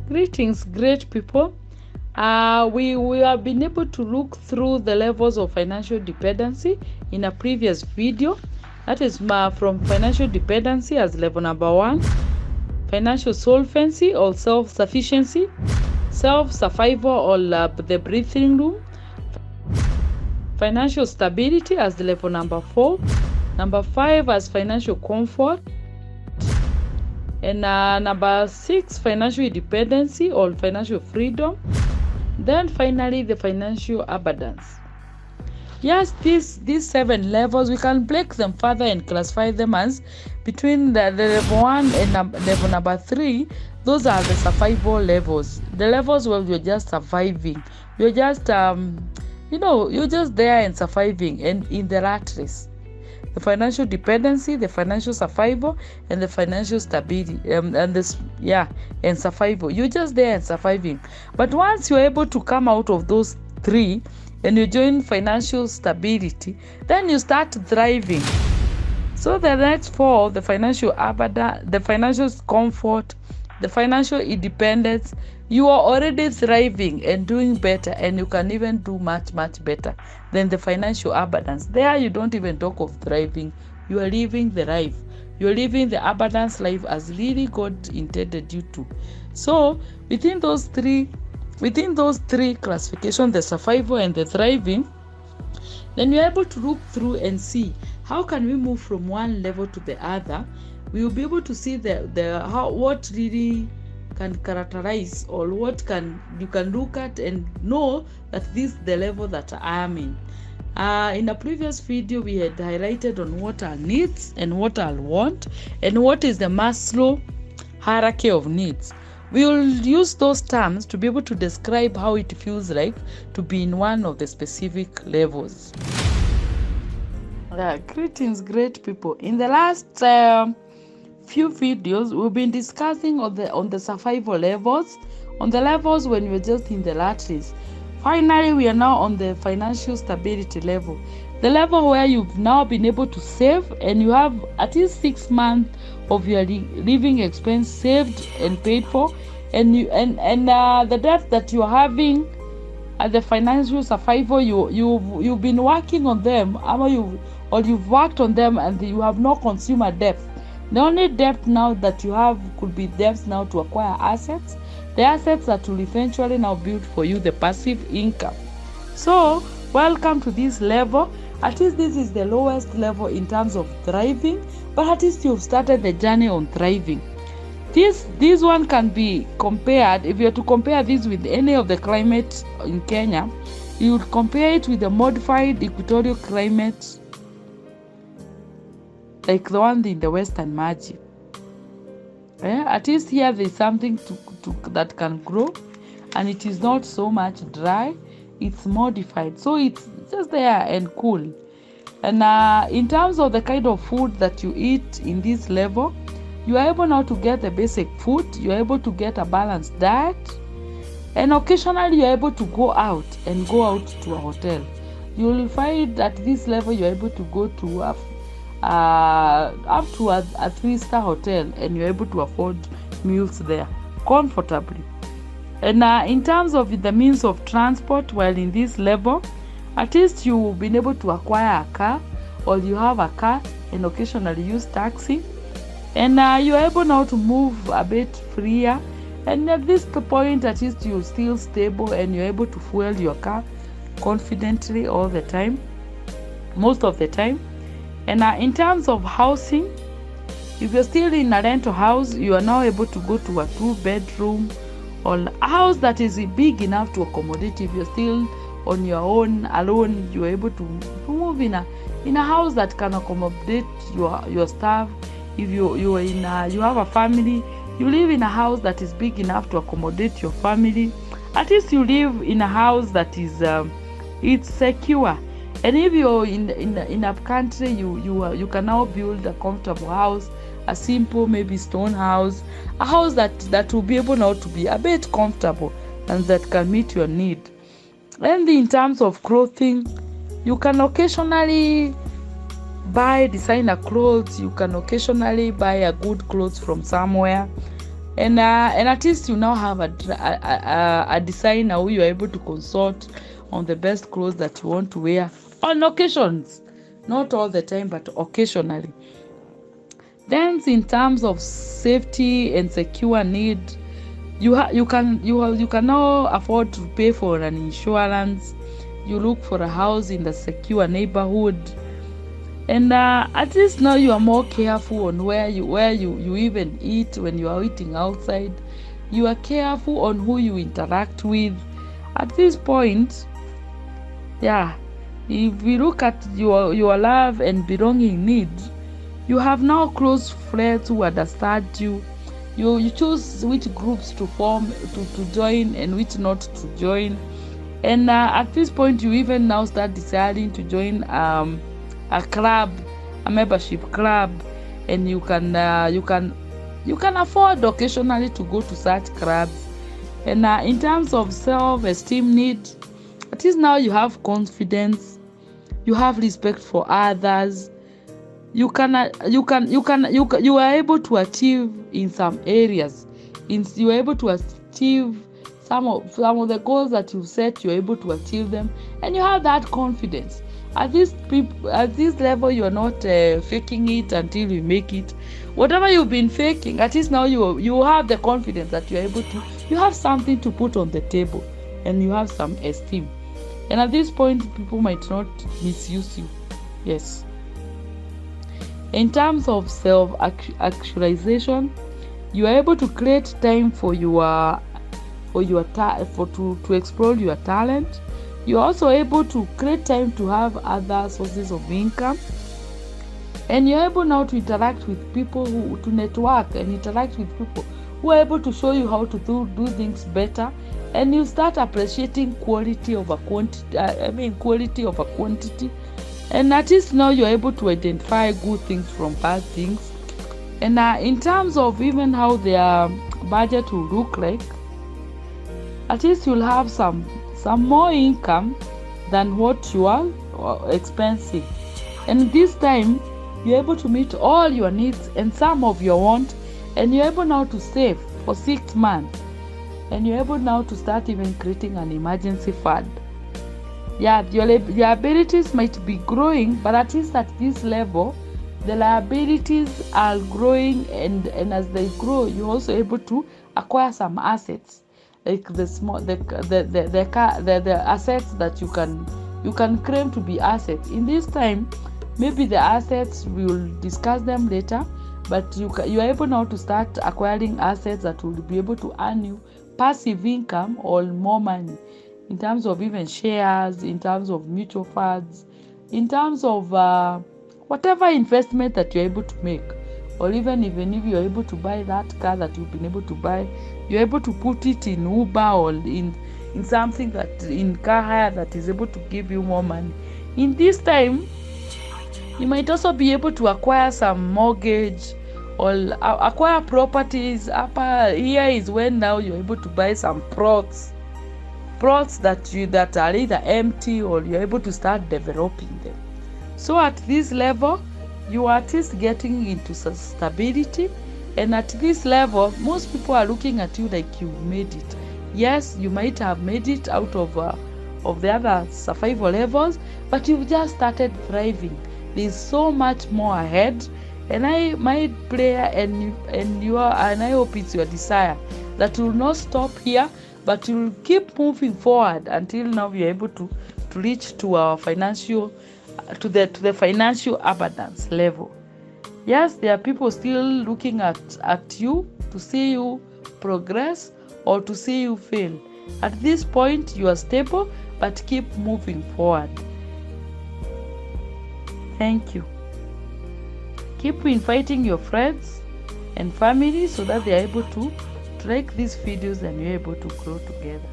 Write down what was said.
Greetings, great people. We have been able to look through the levels of financial dependency in a previous video. That is from financial dependency as level number 1, financial solvency or self-sufficiency, self-survival or the breathing room, financial stability as the level number 4, number 5 as financial comfort, and number 6, financial independency or financial freedom. Then finally, the financial abundance. Yes, these 7 levels, we can break them further and classify them as between the level 1 and level number 3. Those are the survival levels. The levels where you're just surviving. You're just, you're just there and surviving and in the rat race. The financial dependency, the financial survival, and the financial stability, and survival. You're just there and surviving. But once you're able to come out of those 3 and you join financial stability, then you start thriving. So the next 4, the financial abundance, the financial comfort, the financial independence, you are already thriving and doing better, and you can even do much better than the financial abundance. There you don't even talk of thriving. You are living the life. You are living the abundance life as really God intended you to. So within those three classifications, the survival and the thriving, then you're able to look through and see how can we move from one level to the other. We will be able to see what really can characterize, or what you can look at and know that this is the level that I am in. In a previous video, we had highlighted on what are needs and what are want, and what is the Maslow hierarchy of needs. We will use those terms to be able to describe how it feels like to be in one of the specific levels. Greetings, great people. In the last few videos, we've been discussing on the survival levels, on the levels when you're just in the rat race. Finally, we are now on the financial stability level, the level where you've now been able to save, and you have at least 6 months of your living expense saved and paid for, and the debt that you're having at the financial survival, you've been working on them, or you've worked on them, and you have no consumer debt. The only debt now that you have could be debts now to acquire assets, the assets that will eventually now build for you the passive income. So welcome to this level. At least this is the lowest level in terms of thriving, but at least you've started the journey on thriving. This one can be compared, if you're to compare this with any of the climate in Kenya, you would compare it with the modified equatorial climate, like the one in the Western margin. At least here there's something that can grow, and it is not so much dry, it's modified, so it's just there and cool. And in terms of the kind of food that you eat in this level, you are able now to get the basic food, you are able to get a balanced diet, and occasionally you are able to go out to a hotel. You will find at this level you are able to go to up to a 3-star hotel, and you're able to afford meals there comfortably. And in terms of the means of transport, while in this level, at least you've been able to acquire a car, or you have a car and occasionally use taxi, and you're able now to move a bit freer. And at this point, at least you're still stable, and you're able to fuel your car confidently all the time, most of the time. And in terms of housing, if you're still in a rental house, you are now able to go to a 2-bedroom or a house that is big enough to accommodate. If you're still on your own, alone, you're able to move in a house that can accommodate your staff. If you have a family, you live in a house that is big enough to accommodate your family. At least you live in a house that is it's secure. And if you're in a country, you can now build a comfortable house, a simple maybe stone house, a house that will be able now to be a bit comfortable and that can meet your need. And in terms of clothing, you can occasionally buy designer clothes, you can occasionally buy a good clothes from somewhere. and at least you now have a designer who you're able to consult on the best clothes that you want to wear on occasions, not all the time but occasionally. Then in terms of safety and secure need, you can now afford to pay for an insurance. You look for a house in the secure neighborhood, and at least now you are more careful on where you even eat. When you are eating outside, you are careful on who you interact with. At this point, if we look at your love and belonging needs, you have now close friends who understand you. You choose which groups to form, to join, and which not to join. And at this point, you even now start deciding to join a club, a membership club, and you can afford occasionally to go to such clubs. And in terms of self-esteem need, at least now you have confidence, you have respect for others. You are able to achieve in some areas. You are able to achieve some of the goals that you set. You're able to achieve them, and you have that confidence. At this level, you are not faking it until you make it. Whatever you've been faking, at least now you have the confidence that you're able to. You have something to put on the table, and you have some esteem. And at this point, people might not misuse you. Yes. In terms of self-actualization, you are able to create time to explore your talent. You're also able to create time to have other sources of income, and you're able now to interact with people, to network and interact with people who are able to show you how to do things better, and you start appreciating quality over quantity. And at least now you're able to identify good things from bad things. And in terms of even how their budget will look like, at least you'll have some more income than what you are expensing. And this time, you're able to meet all your needs and some of your wants, and you're able now to save for 6 months. And you're able now to start even creating an emergency fund. Your liabilities might be growing, but at least at this level, the liabilities are growing, and as they grow, you're also able to acquire some assets, like the assets that you can claim to be assets. In this time, maybe the assets, we will discuss them later, but you are able now to start acquiring assets that will be able to earn you passive income or more money. In terms of even shares, in terms of mutual funds, in terms of whatever investment that you're able to make, or even if you're able to buy that car that you've been able to buy, you're able to put it in Uber or in something that in car hire that is able to give you more money. In this time, you might also be able to acquire some mortgage or acquire properties. Here is when now you're able to buy some plots that are either empty, or you're able to start developing them. So at this level, you are at least getting into stability, and at this level, most people are looking at you like you've made it. Yes, you might have made it out of the other survival levels, but you've just started thriving. There's so much more ahead, and my prayer and I hope it's your desire that you will not stop here, but you will keep moving forward until now you're able to reach to our financial abundance level. Yes, there are people still looking at you to see you progress or to see you fail. At this point, you are stable, but keep moving forward. Thank you. Keep inviting your friends and family so that they are able to like these videos and you're able to grow together.